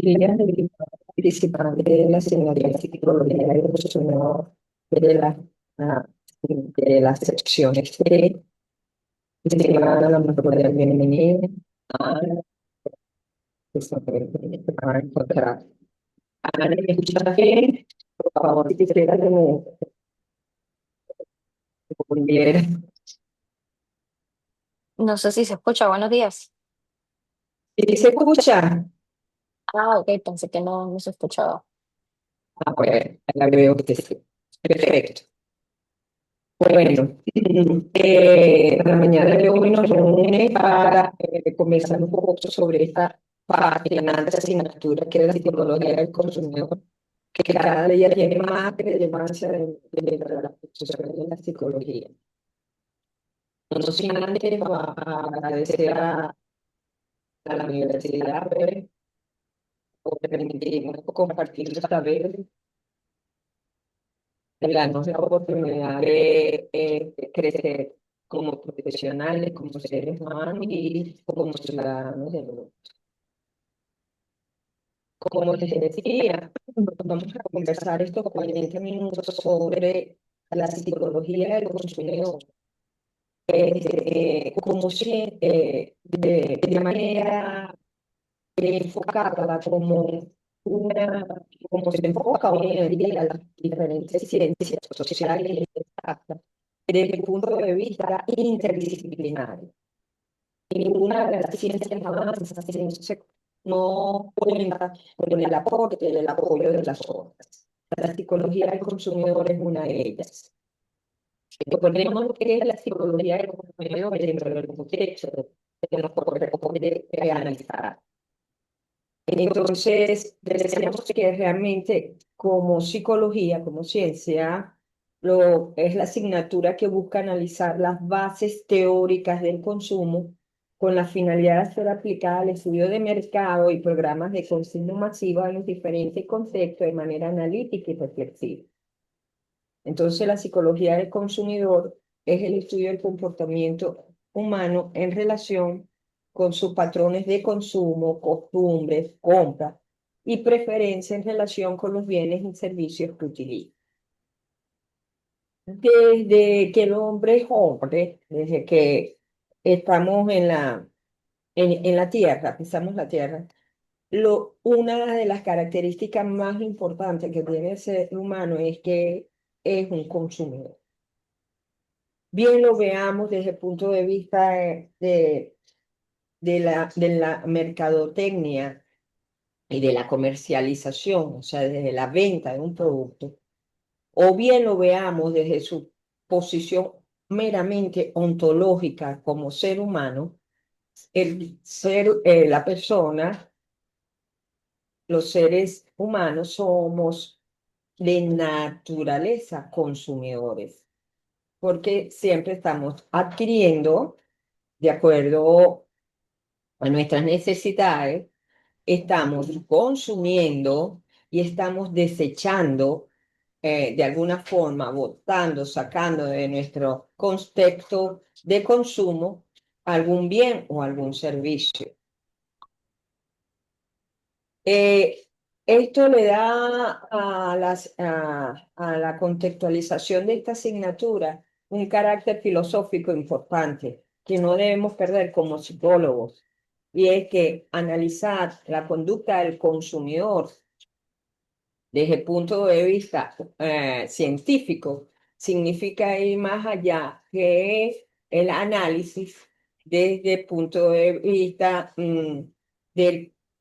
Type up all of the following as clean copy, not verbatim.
días de participante de la asignatura de psicología y evolucionó de la, ah, de las secciones que se van a la mejor bienvenida a que van a encontrar. Ana, ¿me escuchas bien? Por favor, si quisiera que me respondiera. No sé si se escucha. Buenos días. ¿Sí se escucha? Ah, ok, pensé que no se escuchaba. Ah, pues, ya veo que sí. Perfecto. Bueno, la mañana de hoy nos reúne para conversar un poco sobre esta fascinante asignatura que es la psicología del consumidor, que cada día tiene más relevancia dentro de la profesión de la psicología. No sin antes a agradecer a la universidad por permitirnos compartir esta vez, darnos la oportunidad de crecer como profesionales, como seres humanos y como ciudadanos del mundo. Como les decía, vamos a conversar estos 40 minutos sobre la psicología del consumidor, como si de manera enfocada como se enfoca hoy en día las diferentes ciencias sociales y exactas, desde el punto de vista interdisciplinario. Ninguna de las ciencias avanza si no cuenta con el aporte y el apoyo de las otras. La psicología del consumidor es una de ellas. Recordemos que es la psicología del consumidor dentro del contexto que nos corresponde analizar. Entonces, decíamos que realmente como psicología, como ciencia, es la asignatura que busca analizar las bases teóricas del consumo con la finalidad de ser aplicada al estudio de mercado y programas de consumo masivo en los diferentes contextos de manera analítica y reflexiva. Entonces, la psicología del consumidor es el estudio del comportamiento humano en relación con sus patrones de consumo, costumbres, compras y preferencias en relación con los bienes y servicios que utiliza. Desde que el hombre es hombre, desde que estamos en la tierra, pisamos la tierra, una de las características más importantes que tiene el ser humano es que es un consumidor. Bien lo veamos desde el punto de vista de la mercadotecnia y de la comercialización, o sea, desde la venta de un producto, o bien lo veamos desde su posición meramente ontológica como ser humano, la persona, los seres humanos somos de naturaleza consumidores, porque siempre estamos adquiriendo de acuerdo a nuestras necesidades, estamos consumiendo y estamos desechando de alguna forma, botando, sacando de nuestro contexto de consumo algún bien o algún servicio. Eh, Esto le da a la contextualización de esta asignatura un carácter filosófico importante que no debemos perder como psicólogos, y es que analizar la conducta del consumidor desde el punto de vista científico significa ir más allá que el análisis desde el punto de vista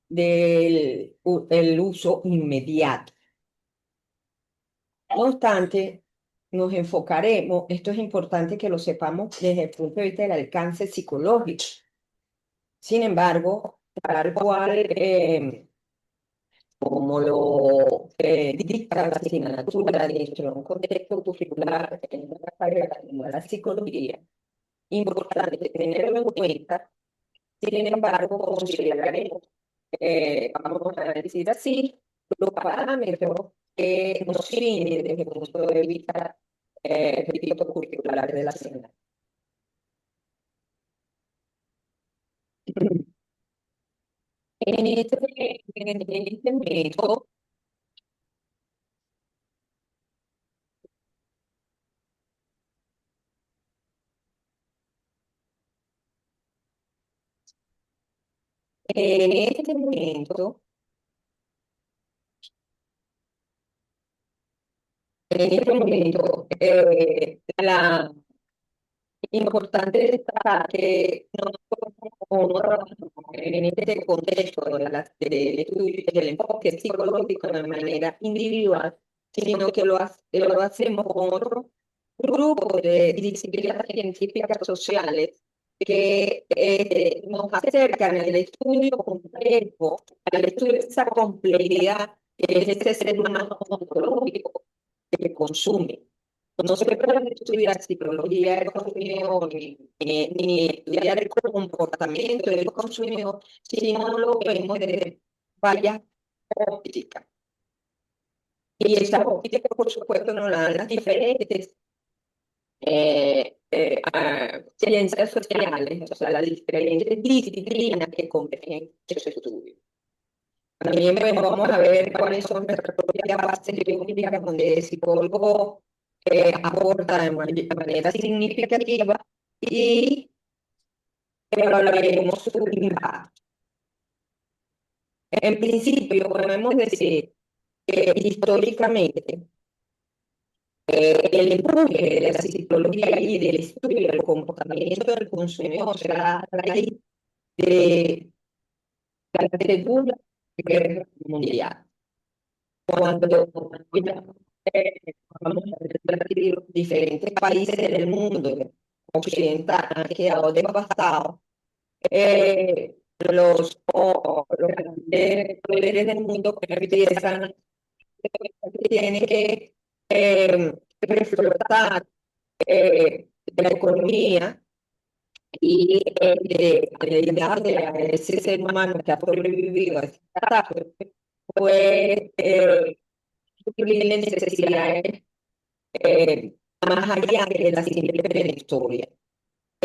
del uso inmediato. No obstante, nos enfocaremos, esto es importante que lo sepamos desde el punto de vista del alcance psicológico. Sin embargo, tal cual como lo dicta la asignatura dentro de un contexto curricular en una carrera como la psicología, importante tenerlo en cuenta. Sin embargo, consideraremos, vamos a decir así, los parámetros que nos rigen desde el punto de vista repito, curricular de la asignatura. En este método, en este momento, la importante destacar que no trabajamos en este contexto del estudio del enfoque psicológico de manera individual, sino que lo hacemos con otro grupo de disciplinas científicas sociales que nos acercan al estudio complejo, al estudio de esa complejidad que es ese ser humano ontológico que consume. No se puede estudiar psicología del consumidor ni estudiar el comportamiento del consumidor si no lo vemos desde varias ópticas. Y esa óptica, por supuesto, nos la dan las diferentes ciencias sociales, o sea, las diferentes disciplinas que comprenden ese estudio. También pues, vamos a ver cuáles son nuestras propias bases teóricas donde el psicólogo aporta de manera significativa y evaluaremos su impacto. En principio, podemos decir que históricamente el empuje de la psicología y del estudio del comportamiento del consumidor será a raíz de la Segunda Guerra Mundial. Cuando vamos a ver los diferentes países del mundo occidental han quedado devastados, los grandes poderes del mundo que empiezan, tienen que reflotar la economía y de darle a ese ser humano que ha sobrevivido a esta catástrofe, pues suplir necesidades más allá de la simple prehistoria.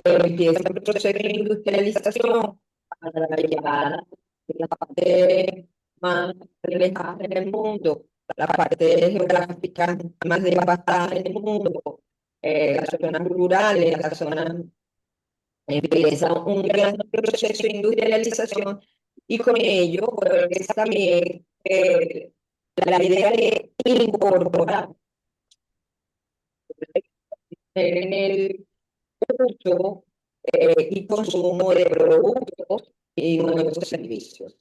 Empieza el proceso de industrialización para llevar a la parte más lejana del mundo, la parte geográfica más devastada del mundo, las zonas rurales, las zonas, empieza un gran proceso de industrialización y con ello pues, también la idea de incorporar en el uso y consumo de productos y nuevos servicios.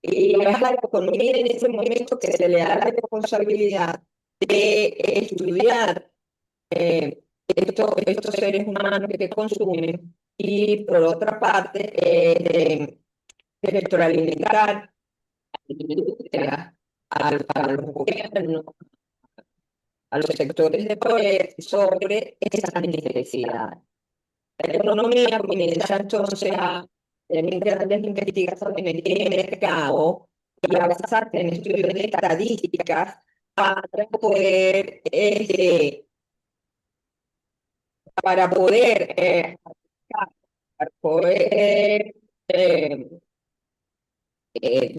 Y es la economía en ese momento que se le da la responsabilidad de estudiar estos seres humanos que consumen y por otra parte de retroalimentar a la industria, a los gobiernos, a los sectores de poder sobre esas necesidades. La economía comienza entonces a tener grandes investigaciones en el mercado y a basarse en estudios de estadísticas para poder, para poder eh,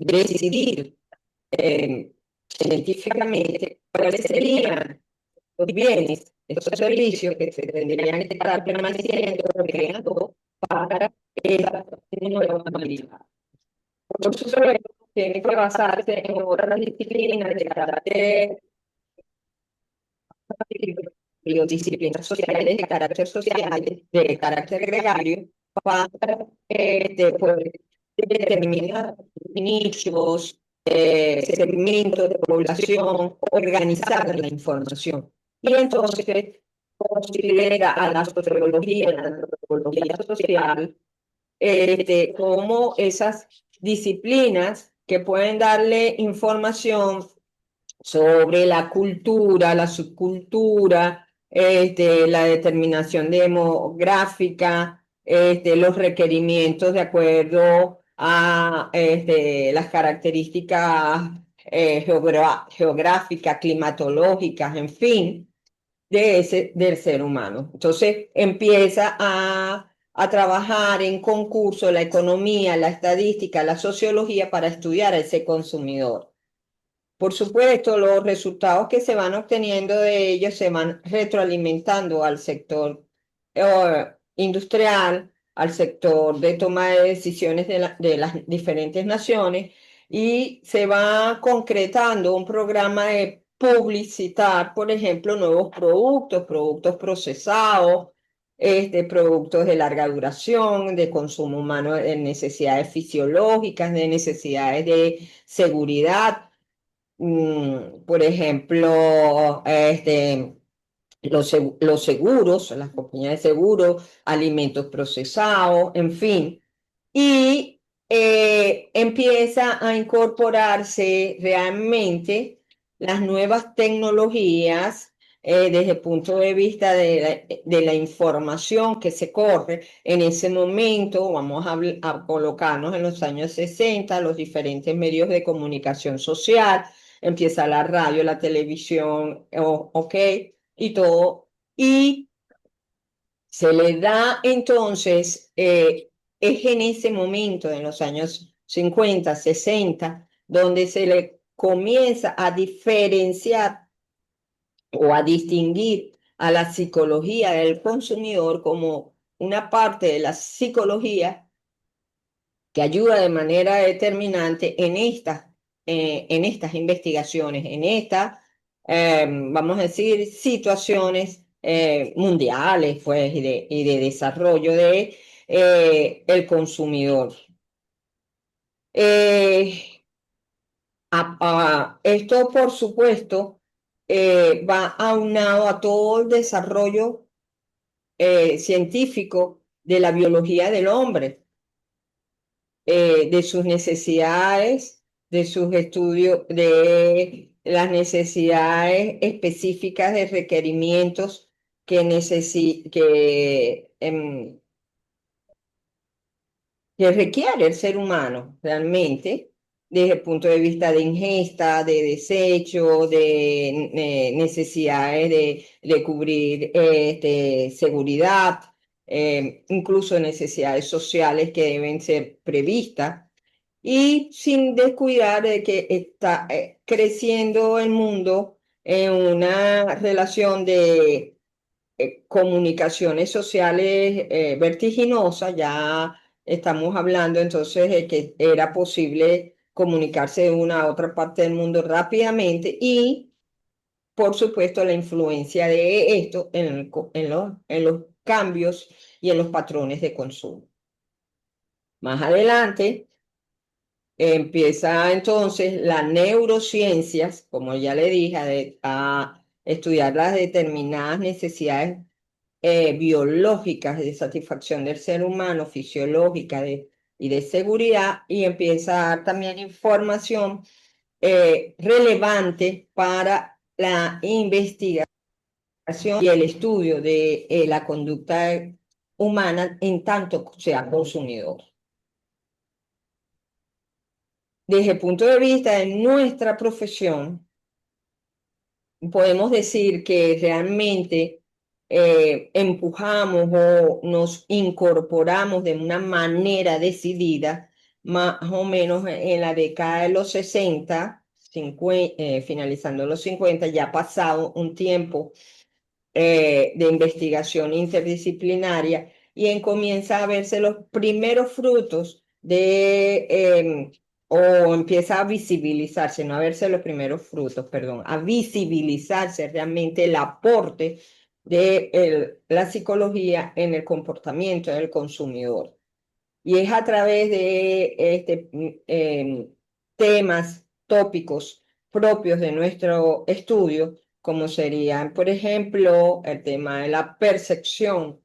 decidir científicamente cuáles serían los bienes, estos servicios que se tendrían que estar permaneciendo, creando para esa nueva humanidad. Por supuesto, tiene que basarse en otras disciplinas de carácter biodisciplinas sociales, de carácter social, de carácter gregario, para poder determinar nichos, segmentos de población, organizar la información. Y entonces considera a la sociología, la antropología social, como esas disciplinas que pueden darle información sobre la cultura, la subcultura, la determinación demográfica, los requerimientos de acuerdo a las características geográficas, climatológicas, en fin, del ser humano. Entonces empieza a trabajar en concurso la economía, la estadística, la sociología para estudiar a ese consumidor. Por supuesto, los resultados que se van obteniendo de ellos se van retroalimentando al sector industrial, al sector de toma de decisiones de las diferentes naciones y se va concretando un programa de publicitar, por ejemplo, nuevos productos, productos procesados, productos de larga duración, de consumo humano, de necesidades fisiológicas, de necesidades de seguridad. Por ejemplo, los seguros, las compañías de seguros, alimentos procesados, en fin. Y empieza a incorporarse realmente las nuevas tecnologías desde el punto de vista de la información que se corre en ese momento. Vamos a colocarnos en los años 60 los diferentes medios de comunicación social. Empieza la radio, la televisión, ok, y todo. Y se le da entonces, es en ese momento, en los años 50, 60, donde se le comienza a diferenciar o a distinguir a la psicología del consumidor como una parte de la psicología que ayuda de manera determinante en estas investigaciones, en estas, vamos a decir, situaciones mundiales, pues, y de desarrollo de el consumidor. Eh, Esto, por supuesto, va aunado a todo el desarrollo científico de la biología del hombre, de sus necesidades, de sus estudios, de las necesidades específicas de requerimientos que requiere el ser humano realmente, desde el punto de vista de ingesta, de desecho, de necesidades de cubrir seguridad, incluso necesidades sociales que deben ser previstas, y sin descuidar de que está creciendo el mundo en una relación de comunicaciones sociales vertiginosas. Ya estamos hablando entonces de que era posible comunicarse de una a otra parte del mundo rápidamente y, por supuesto, la influencia de esto en los cambios y en los patrones de consumo. Más adelante empieza entonces las neurociencias, como ya le dije, a estudiar las determinadas necesidades biológicas de satisfacción del ser humano, fisiológica y de seguridad, y empieza a dar también información relevante para la investigación y el estudio de la conducta humana en tanto sea consumidor. Desde el punto de vista de nuestra profesión, podemos decir que realmente empujamos o nos incorporamos de una manera decidida, más o menos en la década de los 60, finalizando los 50, ya ha pasado un tiempo de investigación interdisciplinaria y comienza a verse los primeros frutos o empieza a visibilizarse, no a verse los primeros frutos, perdón, a visibilizarse realmente el aporte de la psicología en el comportamiento del consumidor. Y es a través de temas, tópicos propios de nuestro estudio, como serían, por ejemplo, el tema de la percepción,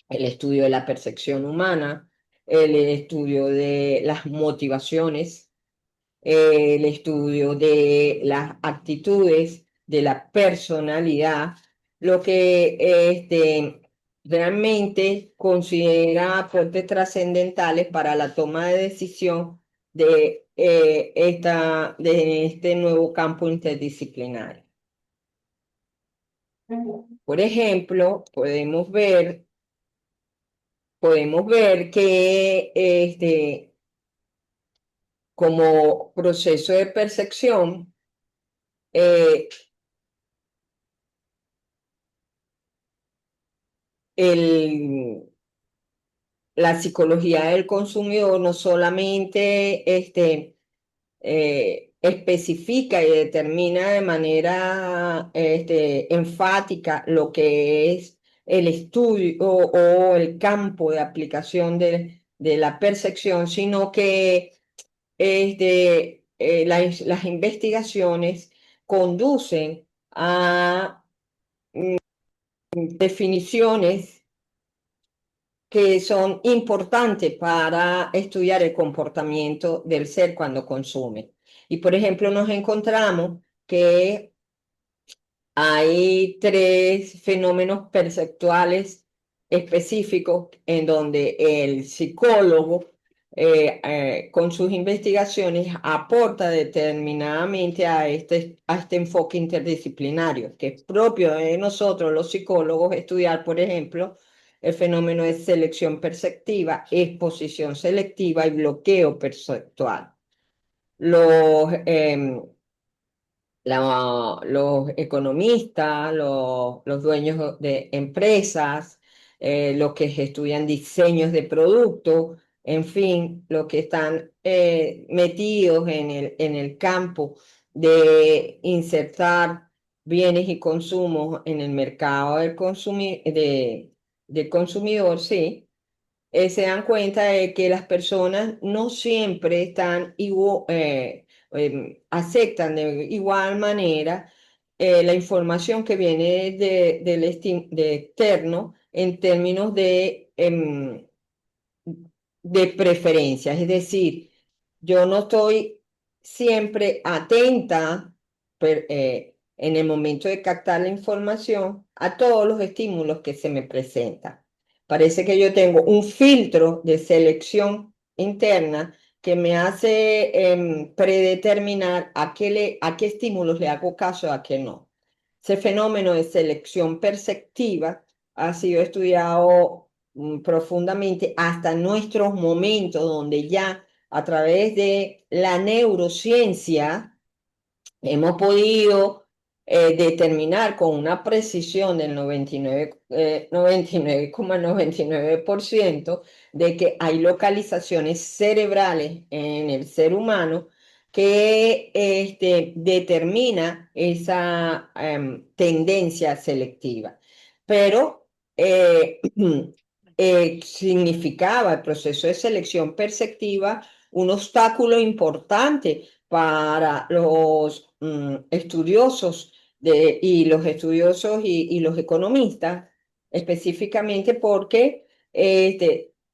el estudio de la percepción humana, el estudio de las motivaciones, el estudio de las actitudes, de la personalidad, lo que realmente considera aportes trascendentales para la toma de decisión de este nuevo campo interdisciplinario. Por ejemplo, podemos ver podemos ver que como proceso de percepción, eh, el, la psicología del consumidor no solamente especifica y determina de manera enfática lo que es el estudio o el campo de aplicación de la percepción, sino que las investigaciones conducen a definiciones que son importantes para estudiar el comportamiento del ser cuando consume. Y por ejemplo, nos encontramos que hay tres fenómenos perceptuales específicos en donde el psicólogo, con sus investigaciones, aporta determinadamente a este enfoque interdisciplinario, que es propio de nosotros los psicólogos estudiar, por ejemplo, el fenómeno de selección perceptiva, exposición selectiva y bloqueo perceptual. Los, los economistas, los dueños de empresas, los que estudian diseños de productos, en fin, los que están metidos en el campo de insertar bienes y consumos en el mercado del consumidor, sí, se dan cuenta de que las personas no siempre están aceptan de igual manera la información que viene de externo en términos de preferencias. Es decir, yo no estoy siempre atenta en el momento de captar la información a todos los estímulos que se me presentan. Parece que yo tengo un filtro de selección interna que me hace predeterminar a qué estímulos le hago caso y a qué no. Ese fenómeno de selección perceptiva ha sido estudiado profundamente hasta nuestros momentos, donde ya a través de la neurociencia hemos podido determinar con una precisión del 99,99% de que hay localizaciones cerebrales en el ser humano que determina esa tendencia selectiva. Pero significaba el proceso de selección perceptiva un obstáculo importante para los estudiosos y los estudiosos y los economistas, específicamente porque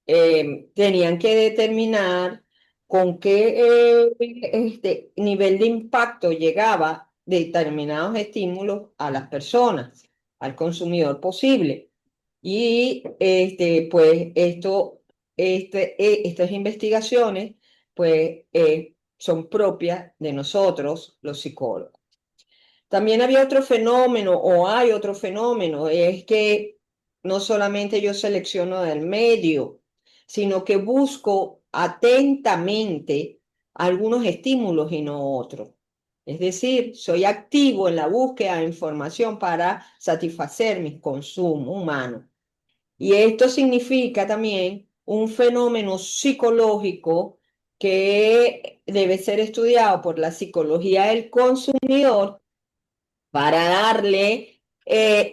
tenían que determinar con qué nivel de impacto llegaba determinados estímulos a las personas, al consumidor posible. Y pues estas investigaciones pues son propias de nosotros, los psicólogos. También había otro fenómeno, o hay otro fenómeno, es que no solamente yo selecciono del medio, sino que busco atentamente algunos estímulos y no otros. Es decir, soy activo en la búsqueda de información para satisfacer mi consumo humano. Y esto significa también un fenómeno psicológico que debe ser estudiado por la psicología del consumidor para darle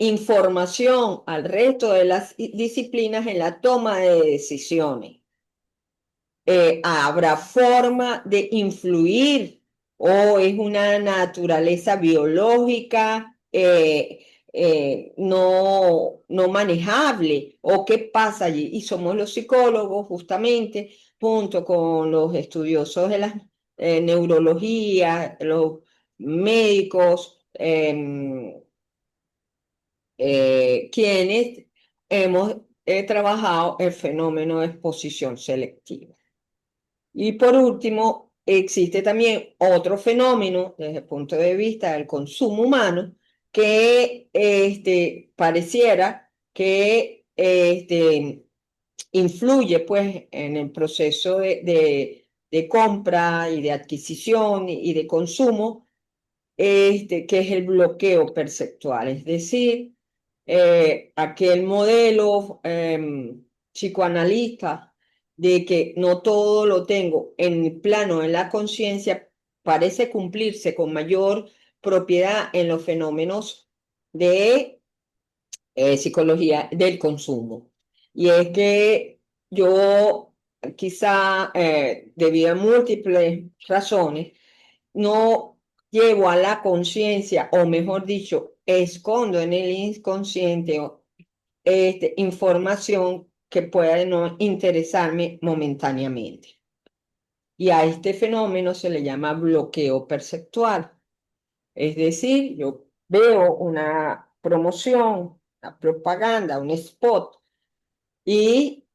información al resto de las disciplinas en la toma de decisiones. ¿Habrá forma de influir o es una naturaleza biológica no manejable? ¿O qué pasa allí? Y somos los psicólogos justamente, junto con los estudiosos de la neurología, los médicos, quienes hemos trabajado el fenómeno de exposición selectiva. Y por último, existe también otro fenómeno desde el punto de vista del consumo humano que pareciera que influye pues en el proceso de compra y de adquisición y de consumo, que es el bloqueo perceptual, es decir, aquel modelo psicoanalista de que no todo lo tengo en el plano de la conciencia parece cumplirse con mayor propiedad en los fenómenos de psicología del consumo. Y es que yo quizá, debido a múltiples razones, no llevo a la conciencia, o mejor dicho, escondo en el inconsciente información que pueda no interesarme momentáneamente. Y a este fenómeno se le llama bloqueo perceptual. Es decir, yo veo una promoción, una propaganda, un spot, y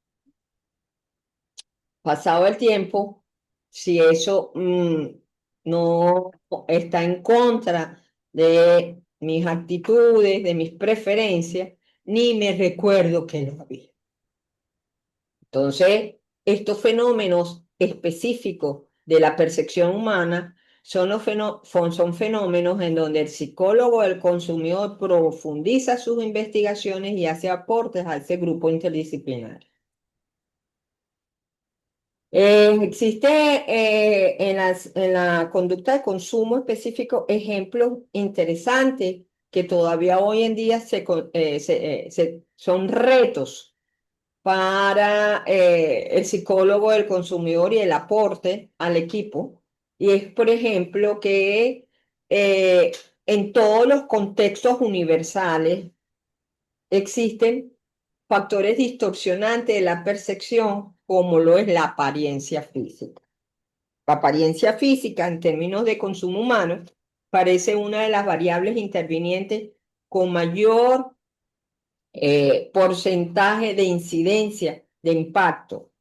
pasado el tiempo, si eso no está en contra de mis actitudes, de mis preferencias, ni me recuerdo que lo había. Entonces, estos fenómenos específicos de la percepción humana son fenómenos en donde el psicólogo, el consumidor, profundiza sus investigaciones y hace aportes a ese grupo interdisciplinario. Existe en la conducta de consumo específico ejemplos interesantes que todavía hoy en día son retos para el psicólogo, el consumidor y el aporte al equipo. Y es, por ejemplo, que eh, en todos los contextos universales existen factores distorsionantes de la percepción, como lo es la apariencia física. La apariencia física, en términos de consumo humano, parece una de las variables intervinientes con mayor porcentaje de incidencia, de impacto.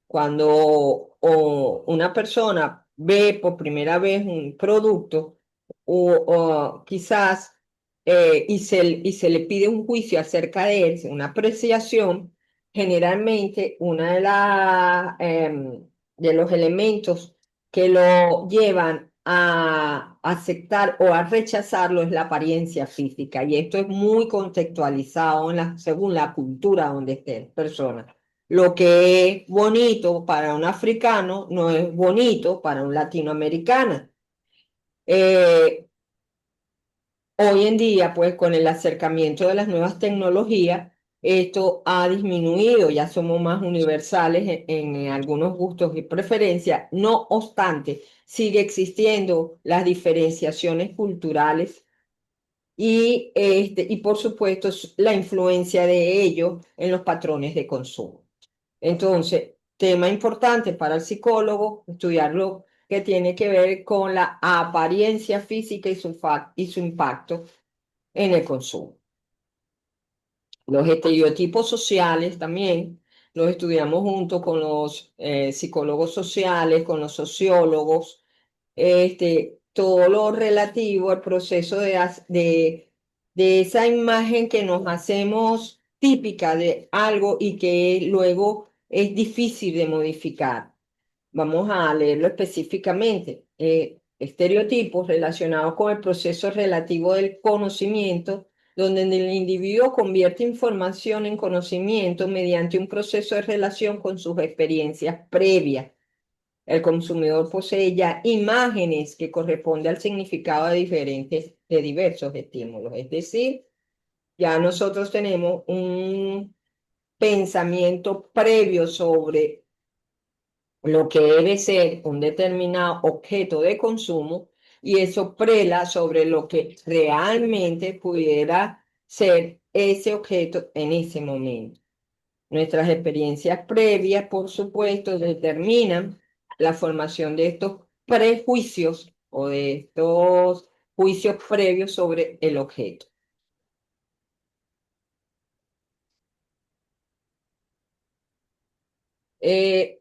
Cuando una persona ve por primera vez un producto o quizás y se le pide un juicio acerca de él, una apreciación, generalmente una de los elementos que lo llevan a aceptar o a rechazarlo es la apariencia física. Y esto es muy contextualizado según la cultura donde esté la persona. Lo que es bonito para un africano no es bonito para un latinoamericano. Eh, Hoy en día, pues con el acercamiento de las nuevas tecnologías, esto ha disminuido, ya somos más universales en algunos gustos y preferencias. No obstante, sigue existiendo las diferenciaciones culturales y por supuesto la influencia de ello en los patrones de consumo. Entonces, tema importante para el psicólogo, estudiar lo que tiene que ver con la apariencia física y su impacto en el consumo. Los estereotipos sociales también los estudiamos junto con los psicólogos sociales, con los sociólogos, todo lo relativo al proceso de esa imagen que nos hacemos típica de algo y que luego es difícil de modificar. Vamos a leerlo específicamente. Estereotipos relacionados con el proceso relativo del conocimiento, donde el individuo convierte información en conocimiento mediante un proceso de relación con sus experiencias previas. El consumidor posee ya imágenes que corresponden al significado de diversos estímulos. Es decir, ya nosotros tenemos un pensamiento previo sobre lo que debe ser un determinado objeto de consumo y eso prela sobre lo que realmente pudiera ser ese objeto en ese momento. Nuestras experiencias previas, por supuesto, determinan la formación de estos prejuicios o de estos juicios previos sobre el objeto. Eh,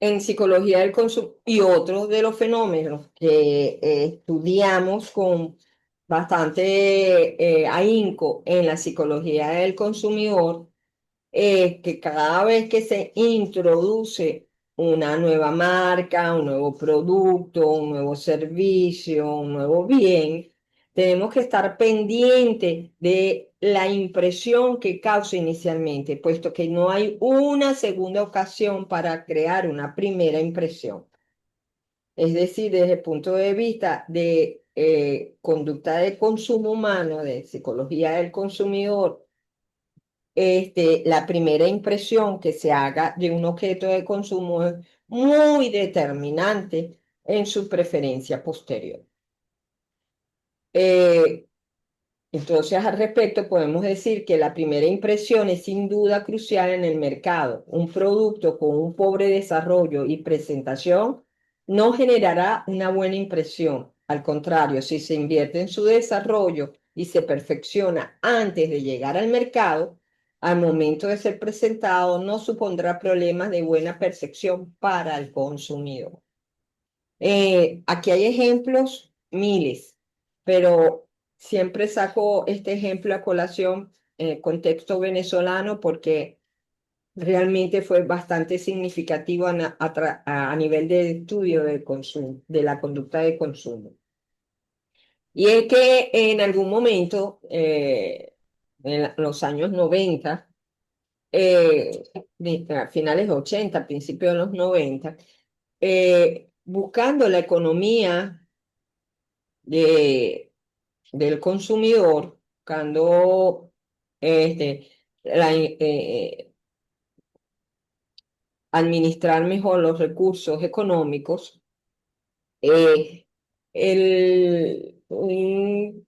en psicología del consumo y otros de los fenómenos que estudiamos con bastante ahínco en la psicología del consumidor que cada vez que se introduce una nueva marca, un nuevo producto, un nuevo servicio, un nuevo bien, tenemos que estar pendientes de la impresión que causa inicialmente, puesto que no hay una segunda ocasión para crear una primera impresión. Es decir, desde el punto de vista de conducta de consumo humano, de psicología del consumidor, la primera impresión que se haga de un objeto de consumo es muy determinante en su preferencia posterior. Eh, entonces, al respecto, podemos decir que la primera impresión es sin duda crucial en el mercado. Un producto con un pobre desarrollo y presentación no generará una buena impresión. Al contrario, si se invierte en su desarrollo y se perfecciona antes de llegar al mercado, al momento de ser presentado no supondrá problemas de buena percepción para el consumidor. Aquí hay ejemplos, miles, pero siempre saco este ejemplo a colación en el contexto venezolano porque realmente fue bastante significativo a nivel de estudio del consumo, de la conducta de consumo. Y es que en algún momento, en los años 90, eh, a finales de 80, principios de los 90, buscando la economía de, del consumidor, buscando este, administrar mejor los recursos económicos, eh, un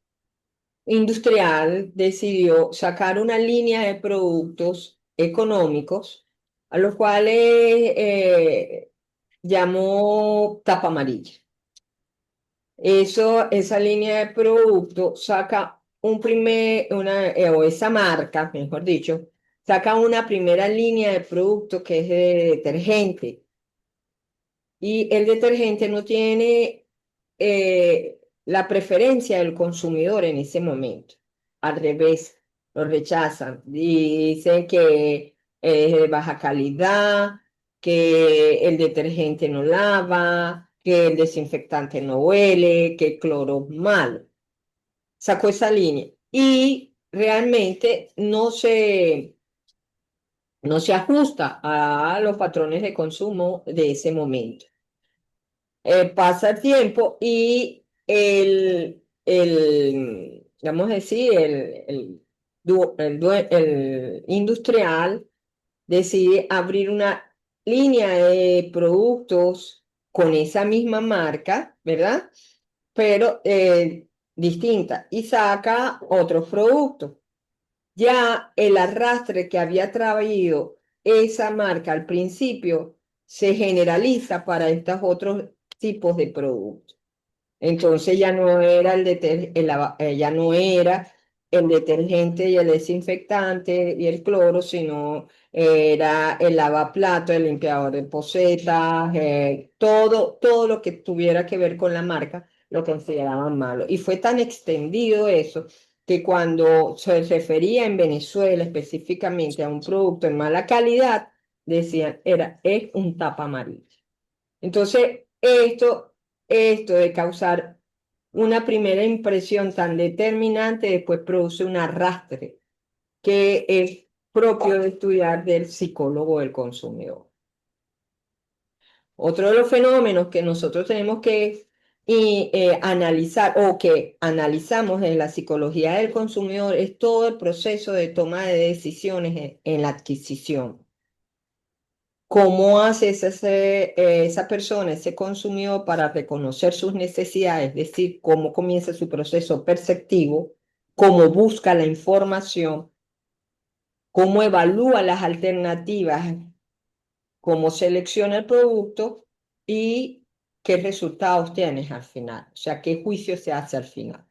industrial decidió sacar una línea de productos económicos a los cuales llamó tapa amarilla. Esa línea de producto saca o esa marca, mejor dicho, saca una primera línea de producto que es de detergente. Y el detergente no tiene la preferencia del consumidor en ese momento. Al revés, lo rechazan. Dicen que es de baja calidad, que el detergente no lava, que el desinfectante no huele, que el cloro es malo. Sacó esa línea y realmente no se ajusta a los patrones de consumo de ese momento. Pasa el tiempo y vamos a decir, el industrial decide abrir una línea de productos con esa misma marca, ¿verdad? Pero distinta y saca otros productos. Ya el arrastre que había traído esa marca al principio se generaliza para estos otros tipos de productos. Entonces ya no era ya no era el detergente y el desinfectante y el cloro, sino era el lavaplato, el limpiador de posetas, todo lo que tuviera que ver con la marca lo consideraban malo. Y fue tan extendido eso que cuando se refería en Venezuela específicamente a un producto en mala calidad, decían, es un tapa amarillo. Entonces, esto de causar una primera impresión tan determinante después produce un arrastre que es propio de estudiar del psicólogo del consumidor. Otro de los fenómenos que nosotros tenemos que analizar o que analizamos en la psicología del consumidor es todo el proceso de toma de decisiones en la adquisición. ¿Cómo hace esa persona, ese consumidor, para reconocer sus necesidades? Es decir, cómo comienza su proceso perceptivo, cómo busca la información, cómo evalúa las alternativas, cómo selecciona el producto y qué resultados tienes al final, o sea, qué juicio se hace al final.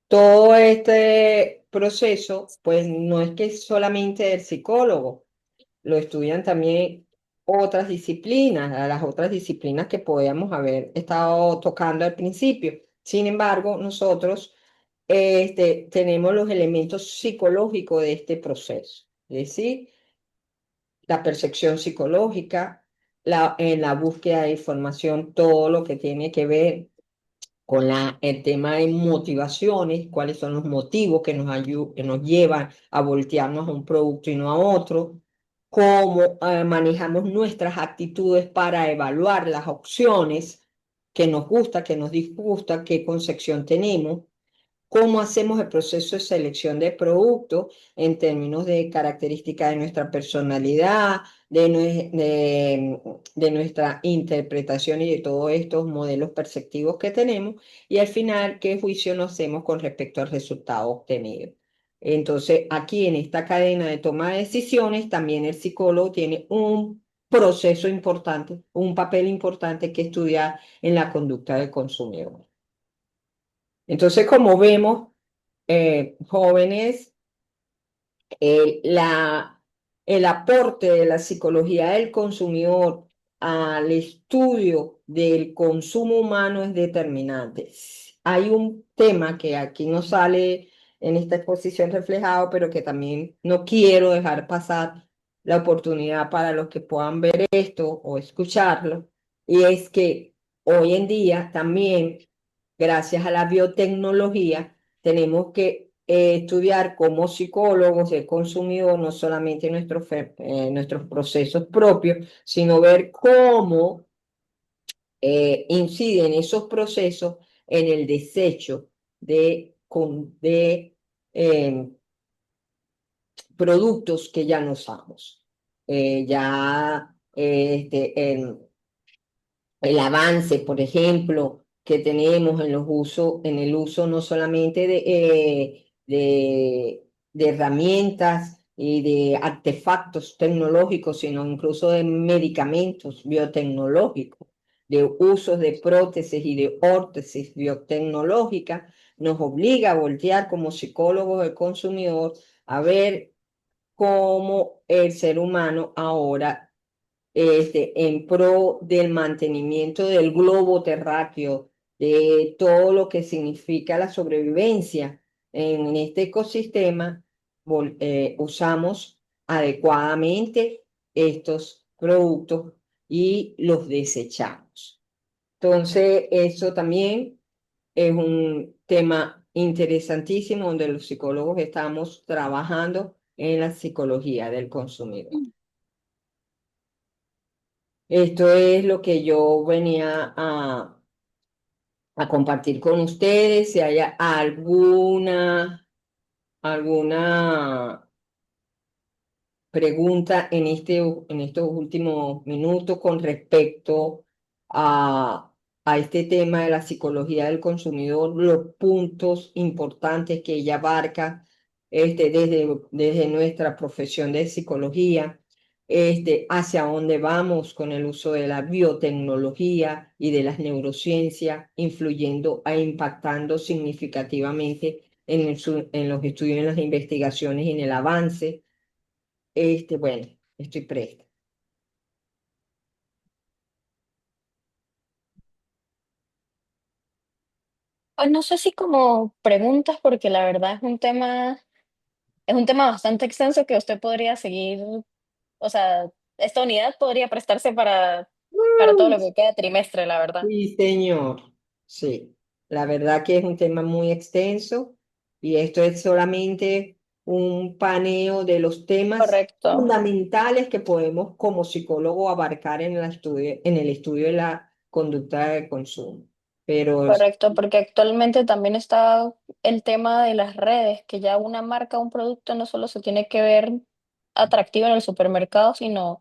Todo este proceso, pues no es que es solamente el psicólogo, lo estudian también otras disciplinas, a las otras disciplinas que podíamos haber estado tocando al principio. Sin embargo, nosotros tenemos los elementos psicológicos de este proceso. es decir, la percepción psicológica, en la búsqueda de información, todo lo que tiene que ver con el tema de motivaciones, cuáles son los motivos que nos llevan a voltearnos a un producto y no a otro, cómo manejamos nuestras actitudes para evaluar las opciones que nos gusta, que nos disgusta, qué concepción tenemos, cómo hacemos el proceso de selección de productos en términos de características de nuestra personalidad, de nuestra interpretación y de todos estos modelos perceptivos que tenemos, y al final, qué juicio nos hacemos con respecto al resultado obtenido. Entonces, aquí en esta cadena de toma de decisiones, también el psicólogo tiene un proceso importante, un papel importante que estudiar en la conducta del consumidor. Entonces, como vemos, jóvenes, la, el aporte de la psicología del consumidor al estudio del consumo humano es determinante. Hay un tema que aquí no sale en esta exposición reflejado, pero que también no quiero dejar pasar la oportunidad para los que puedan ver esto o escucharlo, y es que hoy en día también, gracias a la biotecnología, tenemos que estudiar como psicólogos el consumidor, no solamente nuestros procesos propios, sino ver cómo inciden esos procesos en el desecho de productos que ya no usamos. Ya el avance, por ejemplo, que tenemos en en el uso no solamente de herramientas y de artefactos tecnológicos, sino incluso de medicamentos biotecnológicos, de usos de prótesis y de órtesis biotecnológicas, nos obliga a voltear como psicólogos del consumidor a ver cómo el ser humano ahora, en pro del mantenimiento del globo terráqueo, de todo lo que significa la sobrevivencia en este ecosistema, usamos adecuadamente estos productos y los desechamos. Entonces, eso también es un tema interesantísimo donde los psicólogos estamos trabajando en la psicología del consumidor. Esto es lo que yo venía a compartir con ustedes. Si hay alguna pregunta en estos últimos minutos con respecto a este tema de la psicología del consumidor, los puntos importantes que ella abarca, desde nuestra profesión de psicología, hacia dónde vamos con el uso de la biotecnología y de las neurociencias, influyendo e impactando significativamente en los estudios, en las investigaciones y en el avance. Bueno, estoy presta. Pues no sé si como preguntas, porque la verdad es un tema bastante extenso que usted podría seguir, o sea, esta unidad podría prestarse para todo lo que queda de trimestre, la verdad. Sí, señor. Sí, la verdad que es un tema muy extenso y esto es solamente un paneo de los temas Correcto. fundamentales que podemos como psicólogo abarcar en el estudio de la conducta de consumo. Pero Correcto, porque actualmente también está el tema de las redes, que ya una marca, un producto no solo se tiene que ver atractivo en el supermercado, sino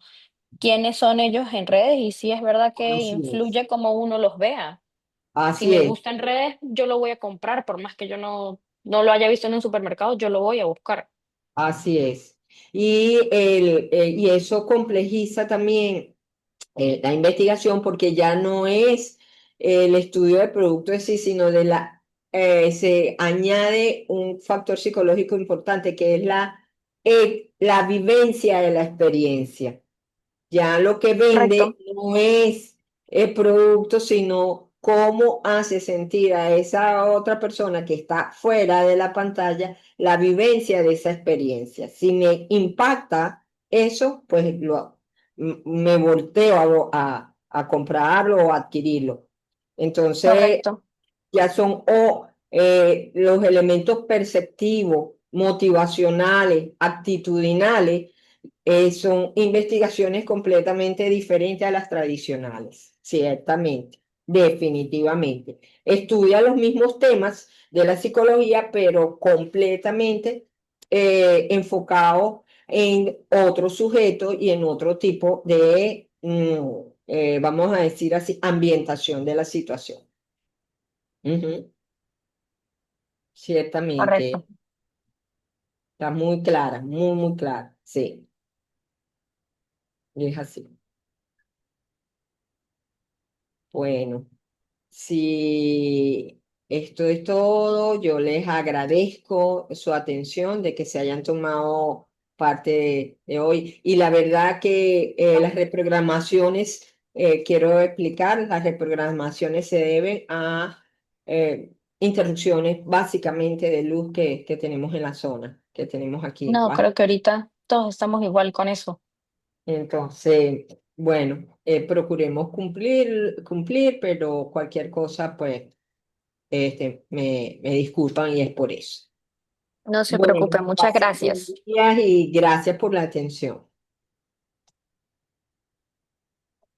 quiénes son ellos en redes y sí es verdad que así es. influye como uno los vea. Si Así me es. gusta en redes, yo lo voy a comprar, por más que yo no lo haya visto en un supermercado, yo lo voy a buscar. Así es. Y eso complejiza también la investigación, porque ya no es el estudio del producto en sí, sino se añade un factor psicológico importante que es la vivencia de la experiencia. Ya lo que vende Correcto. no es el producto, sino cómo hace sentir a esa otra persona que está fuera de la pantalla la vivencia de esa experiencia. Si me impacta eso, pues me volteo a comprarlo o adquirirlo. Entonces, Correcto. ya son los elementos perceptivos, motivacionales, actitudinales, son investigaciones completamente diferentes a las tradicionales, ciertamente, definitivamente. Estudia los mismos temas de la psicología, pero completamente enfocado en otro sujeto y en otro tipo de, vamos a decir así, ambientación de la situación. Ujú. Correcto. Ciertamente, está muy clara, muy, muy clara. Sí, es así. Bueno, si esto es todo, yo les agradezco su atención de que se hayan tomado parte de hoy. Y la verdad que las reprogramaciones, quiero explicar, las reprogramaciones se deben a interrupciones básicamente de luz que tenemos en la zona, que tenemos aquí. No, creo que ahorita todos estamos igual con eso. Entonces, bueno, procuremos cumplir, pero cualquier cosa, pues, me disculpan y es por eso. No se Bueno, preocupe, muchas pasen buen gracias. día y gracias por la atención.